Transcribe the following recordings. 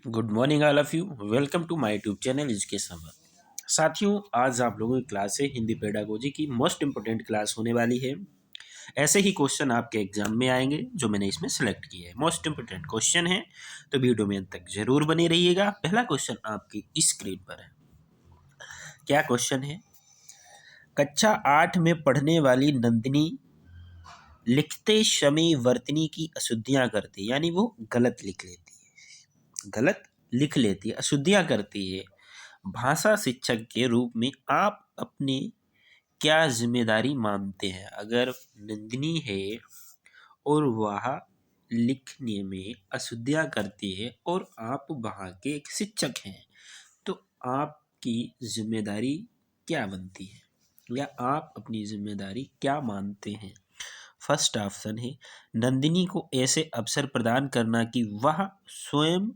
Good morning all of you. Welcome to my YouTube channel education hub. साथियों, आज आप लोगों की क्लास है हिंदी पेडागोजी की मोस्ट इंपोर्टेंट क्लास होने वाली है। ऐसे ही क्वेश्चन आपके एग्जाम में आएंगे जो मैंने इसमें सेलेक्ट किए हैं। मोस्ट इंपोर्टेंट क्वेश्चन है, तो वीडियो में अंत तक जरूर बने रहिएगा। पहला क्वेश्चन आपकी स्क्रीन पर है। क्या क्वेश्चन है? कक्षा 8 में पढ़ने वाली नंदिनी लिखते समय वर्तनी की अशुद्धियां करती, यानी वो गलत लिख लेती है, गलत लिख लेती है, अशुद्धियां करती है। भाषा शिक्षक के रूप में आप अपनी क्या जिम्मेदारी मानते हैं? अगर नंदिनी है और वह लिखने में अशुद्धियां करती है और आप वहाँ के एक शिक्षक हैं, तो आपकी जिम्मेदारी क्या बनती है, या आप अपनी जिम्मेदारी क्या मानते हैं? फर्स्ट ऑप्शन है नंदिनी को ऐसे अवसर प्रदान करना कि वह स्वयं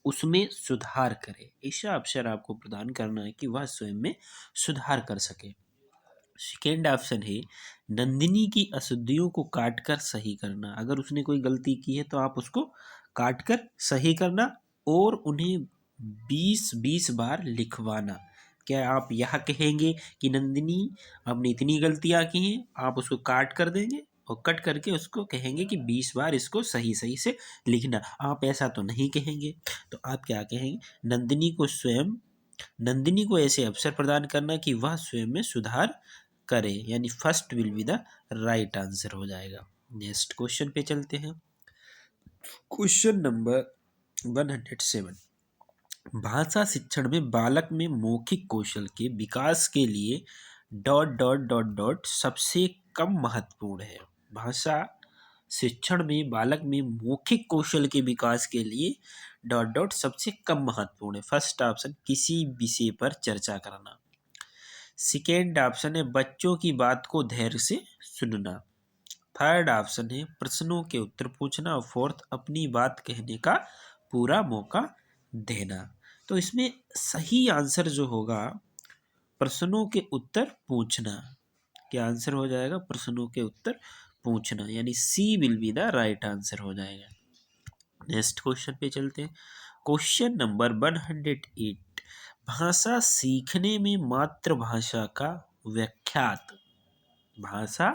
उसमें सुधार करे। ऐसा अवसर आपको प्रदान करना है कि वह स्वयं में सुधार कर सके। सेकेंड ऑप्शन है नंदिनी की अशुद्धियों को काटकर सही करना। अगर उसने कोई गलती की है तो आप उसको काटकर सही करना और उन्हें 20-20 बार लिखवाना। क्या आप यह कहेंगे कि नंदिनी आपने इतनी गलतियां की हैं, आप उसको काट कर देंगे और कट करके उसको कहेंगे कि 20 बार इसको सही सही से लिखना? आप ऐसा तो नहीं कहेंगे। तो आप क्या कहेंगे? नंदिनी को ऐसे अवसर प्रदान करना कि वह स्वयं में सुधार करे, यानी first will be the right answer हो जाएगा। नेक्स्ट क्वेश्चन पे चलते हैं। Question number 107। भाषा शिक्षण में बालक में मौखिक कौशल के विकास के लिए डॉट डॉट डॉट डॉट सबसे कम महत्वपूर्ण है। भाषा शिक्षण में बालक में मौखिक कौशल के विकास के लिए डॉट डॉट सबसे कम महत्वपूर्ण है। फर्स्ट ऑप्शन किसी विषय पर चर्चा करना। सेकेंड ऑप्शन है बच्चों की बात को धैर्य से सुनना। थर्ड ऑप्शन है प्रश्नों के उत्तर पूछना। और फोर्थ अपनी बात कहने का पूरा मौका देना। तो इसमें सही आंसर जो होगा प्रश्नों के उत्तर पूछना। क्या आंसर हो जाएगा? प्रश्नों के उत्तर पूछना, यानी C will be the right answer हो जाएगा। नेक्स्ट क्वेश्चन पे चलते हैं। Question number 108। भाषा सीखने में मातृभाषा का व्याख्यात। भाषा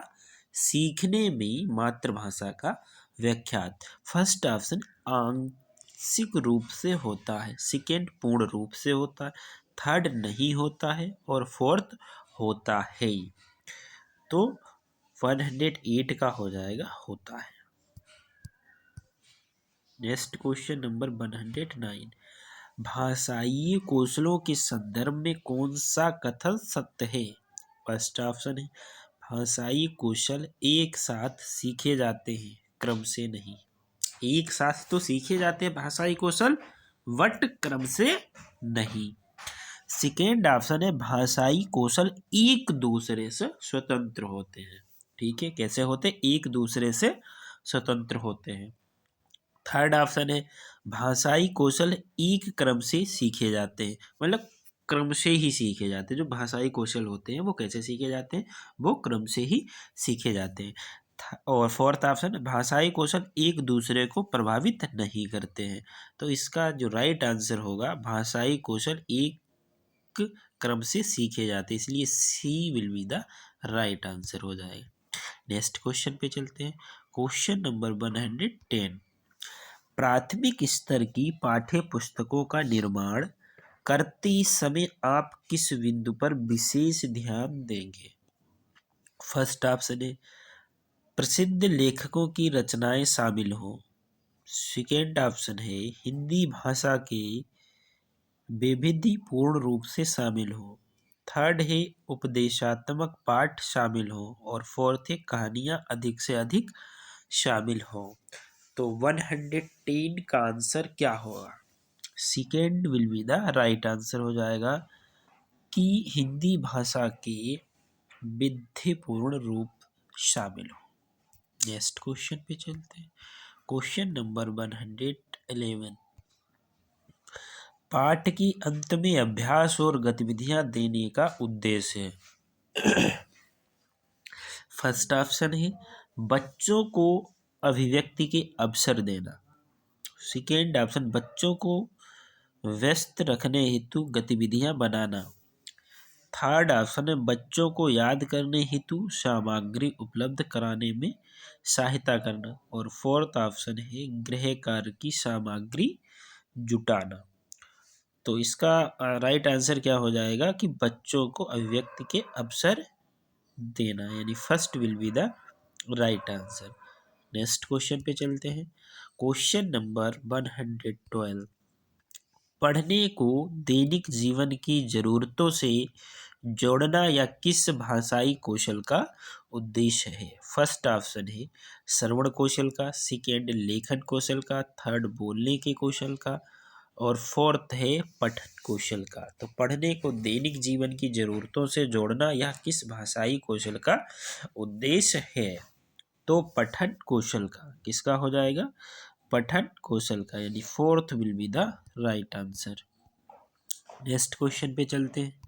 सीखने में मातृभाषा का व्याख्यात। फर्स्ट ऑप्शन आंशिक रूप से होता है, सेकेंड पूर्ण रूप से होता है, थर्ड नहीं होता है और फोर्थ होता है। तो 108 का हो जाएगा होता है। Next question number 109। भाषाई कौशलों के संदर्भ में कौन सा कथन सत्य है? फर्स्ट ऑप्शन है भाषाई कौशल एक साथ सीखे जाते हैं, क्रम से नहीं। एक साथ तो सीखे जाते हैं भाषाई कौशल, बट क्रम से नहीं। सेकेंड ऑप्शन है भाषाई कौशल एक दूसरे से स्वतंत्र होते हैं। ठीक है, कैसे होते? एक दूसरे से स्वतंत्र होते हैं। थर्ड ऑप्शन है भाषाई कौशल एक क्रम से सीखे जाते हैं, मतलब क्रम से ही सीखे जाते हैं। जो भाषाई कौशल होते हैं वो कैसे सीखे जाते हैं? वो क्रम से ही सीखे जाते हैं। और फोर्थ ऑप्शन भाषाई कौशल एक दूसरे को प्रभावित नहीं करते हैं। तो इसका जो राइट आंसर होगा भाषाई कौशल एक क्रम से सीखे जाते हैं, इसलिए C will be the right answer हो जाएगा। नेक्स्ट क्वेश्चन पे चलते हैं। Question number 110। प्राथमिक स्तर की पाठ्य पुस्तकों का निर्माण करते समय आप किस बिंदु पर विशेष ध्यान देंगे? फर्स्ट ऑप्शन है प्रसिद्ध लेखकों की रचनाएं शामिल हो। सेकेंड ऑप्शन है हिंदी भाषा के वैविध्य पूर्ण रूप से शामिल हो। थर्ड है उपदेशात्मक पाठ शामिल हो। और फोर्थ है कहानियां अधिक से अधिक शामिल हो। तो 110 का आंसर क्या होगा? Second will be the right answer हो जाएगा कि हिंदी भाषा के विद्यपूर्ण रूप शामिल हो। नेक्स्ट क्वेश्चन पे चलते हैं। Question number 111। पाठ के अंत में अभ्यास और गतिविधियां देने का उद्देश्य है। फर्स्ट ऑप्शन है बच्चों को अभिव्यक्ति के अवसर देना। सेकेंड ऑप्शन बच्चों को व्यस्त रखने हेतु गतिविधियां बनाना। थर्ड ऑप्शन है बच्चों को याद करने हेतु सामग्री उपलब्ध कराने में सहायता करना। और फोर्थ ऑप्शन है गृह कार्य की सामग्री जुटाना। तो इसका राइट आंसर क्या हो जाएगा कि बच्चों को अभिव्यक्ति के अवसर देना, यानी first will be the right answer. Next question पे चलते हैं। Question number 112। पढ़ने को दैनिक जीवन की जरूरतों से जोड़ना या किस भाषाई कौशल का उद्देश्य है? फर्स्ट ऑप्शन है श्रवण कौशल का, सेकेंड लेखन कौशल का, थर्ड बोलने के कौशल का, और फोर्थ है पठन कौशल का। तो पढ़ने को दैनिक जीवन की जरूरतों से जोड़ना यह किस भाषाई कौशल का उद्देश्य है? तो पठन कौशल का। किसका हो जाएगा? पठन कौशल का, यानी fourth will be the right answer. Next question पे चलते हैं।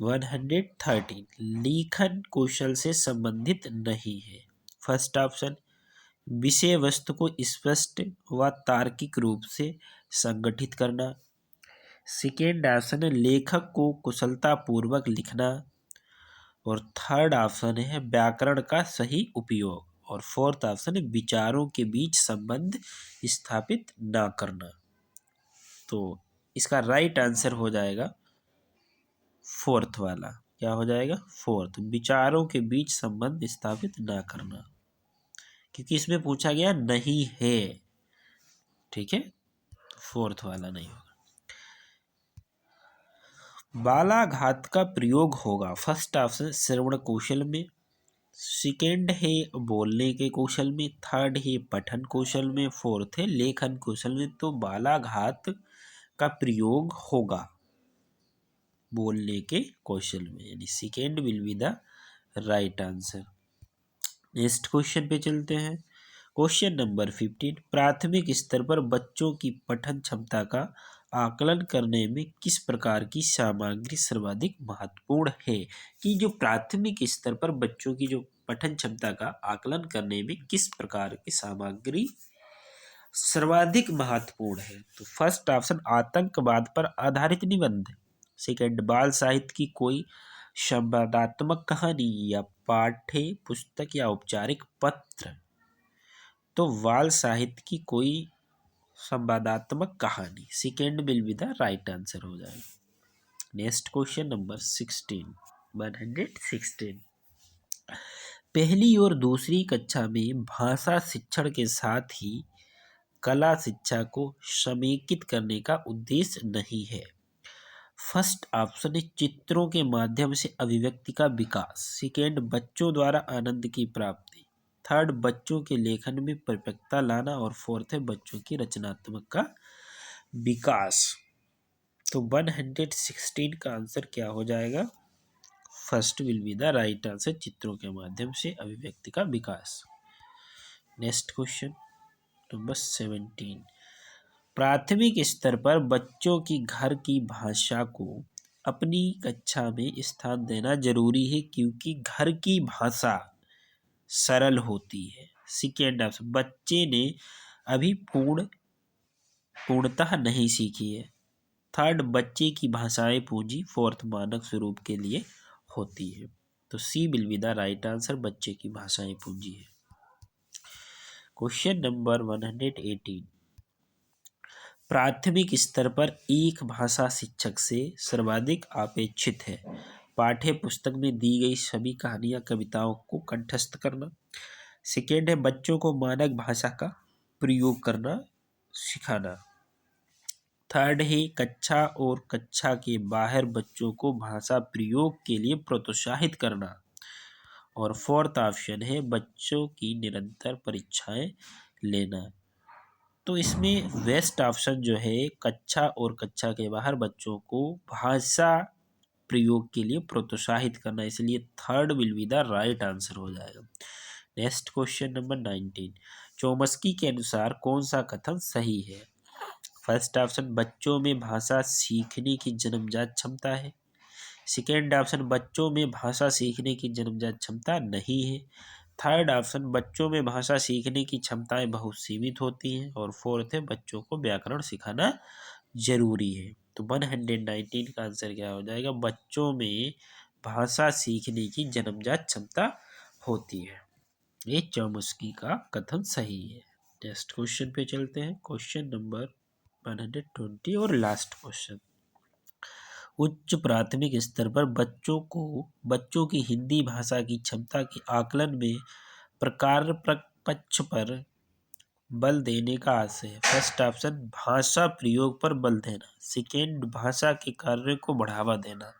113 लेखन कौशल से संबंधित नहीं है। फर्स्ट ऑप्शन विषय वस्तु को स्पष्ट व तार्किक रूप से संगठित करना। सेकेंड ऑप्शन है लेखक को कुशलता पूर्वक लिखना। और थर्ड ऑप्शन है व्याकरण का सही उपयोग। और फोर्थ ऑप्शन है विचारों के बीच संबंध स्थापित ना करना। तो इसका राइट आंसर हो जाएगा फोर्थ वाला। क्या हो जाएगा? फोर्थ, विचारों के बीच संबंध स्थापित ना करना, क्योंकि इसमें पूछा गया नहीं है। ठीक है, फोर्थ वाला नहीं होगा। बालाघात का प्रयोग होगा। फर्स्ट ऑप्शन श्रवण कौशल में, सेकेंड है बोलने के कौशल में, थर्ड है पठन कौशल में, फोर्थ है लेखन कौशल में। तो बालाघात का प्रयोग होगा बोलने के कौशल में, यानी second will be the right answer. Next question पे चलते हैं। Question number 15। प्राथमिक स्तर पर बच्चों की पठन क्षमता का आकलन करने में किस प्रकार की सामग्री सर्वाधिक महत्वपूर्ण है? कि जो प्राथमिक स्तर पर बच्चों की जो पठन क्षमता का आकलन करने में किस प्रकार की सामग्री सर्वाधिक महत्वपूर्ण है? तो फर्स्ट ऑप्शन आतंकवाद पर आधारित निबंध, सेकेंड बाल साहित्य की कोई संवादात्मक कहानी या पाठ्य पुस्तक या औपचारिक पत्र। तो बाल साहित्य की कोई संवादात्मक कहानी, second will be the right answer हो जाएगा। Next question number 116। पहली और दूसरी कक्षा में भाषा शिक्षण के साथ ही कला शिक्षा को समेकित करने का उद्देश्य नहीं है। फर्स्ट ऑप्शन है चित्रों के माध्यम से अभिव्यक्ति का विकास, सेकेंड बच्चों द्वारा आनंद की प्राप्ति, थर्ड बच्चों के लेखन में परिपक्वता लाना, और फोर्थ है बच्चों की रचनात्मक का विकास। तो 116 का आंसर क्या हो जाएगा? First will be the right answer, चित्रों के माध्यम से अभिव्यक्ति का विकास। Next question number 17। प्राथमिक स्तर पर बच्चों की घर की भाषा को अपनी कक्षा में स्थान देना जरूरी है क्योंकि घर की भाषा सरल होती है। सेकेंड ऑप्शन बच्चे ने अभी पूर्णतः नहीं सीखी है। थर्ड बच्चे की भाषाएं पूंजी, फोर्थ मानक स्वरूप के लिए होती है। तो C will be the right answer, बच्चे की भाषाएं पूंजी है। Question number 118। प्राथमिक स्तर पर एक भाषा शिक्षक से सर्वाधिक अपेक्षित है पाठ्य पुस्तक में दी गई सभी कहानियां कविताओं को कंठस्थ करना। सेकेंड है बच्चों को मानक भाषा का प्रयोग करना सिखाना। थर्ड है कक्षा और कक्षा के बाहर बच्चों को भाषा प्रयोग के लिए प्रोत्साहित करना। और फोर्थ ऑप्शन है बच्चों की निरंतर परीक्षाएं लेना। तो इसमें बेस्ट ऑप्शन जो है कक्षा और कक्षा के बाहर बच्चों को भाषा प्रयोग के लिए प्रोत्साहित करना, इसलिए third will be the right answer हो जाएगा। Next question number 19। चोम्स्की के अनुसार कौन सा कथन सही है? फर्स्ट ऑप्शन बच्चों में भाषा सीखने की जन्मजात क्षमता है। सेकेंड ऑप्शन बच्चों में भाषा सीखने की जन्मजात क्षमता नहीं है। थर्ड ऑप्शन बच्चों में भाषा सीखने की क्षमताएं बहुत सीमित होती हैं। और फोर्थ है बच्चों को व्याकरण सिखाना जरूरी है। तो 119 का आंसर क्या हो जाएगा, बच्चों में भाषा सीखने की जन्मजात क्षमता होती है। ये चॉम्स्की का कथन सही है। नेक्स्ट क्वेश्चन पे चलते हैं, क्वेश्चन नंबर 120 और लास्ट क्वेश्चन। उच्च प्राथमिक स्तर पर बच्चों की हिंदी भाषा की क्षमता के आकलन में प्रकार पक्ष पर बल देने का आशय है। फर्स्ट ऑप्शन भाषा प्रयोग पर बल देना, सेकेंड भाषा के कार्य को बढ़ावा देना,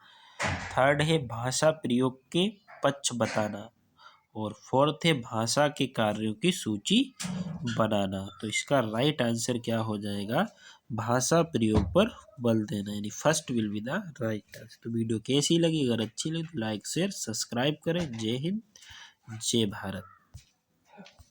थर्ड है भाषा प्रयोग के पक्ष बताना, और फोर्थ है भाषा के कार्यों की सूची बनाना। तो इसका राइट आंसर क्या हो जाएगा, भाषा प्रयोग पर बल देना, यानी first will be the right answer. तो वीडियो कैसी लगी, अगर अच्छी लगी तो लाइक शेयर सब्सक्राइब करें। जय हिंद, जय भारत।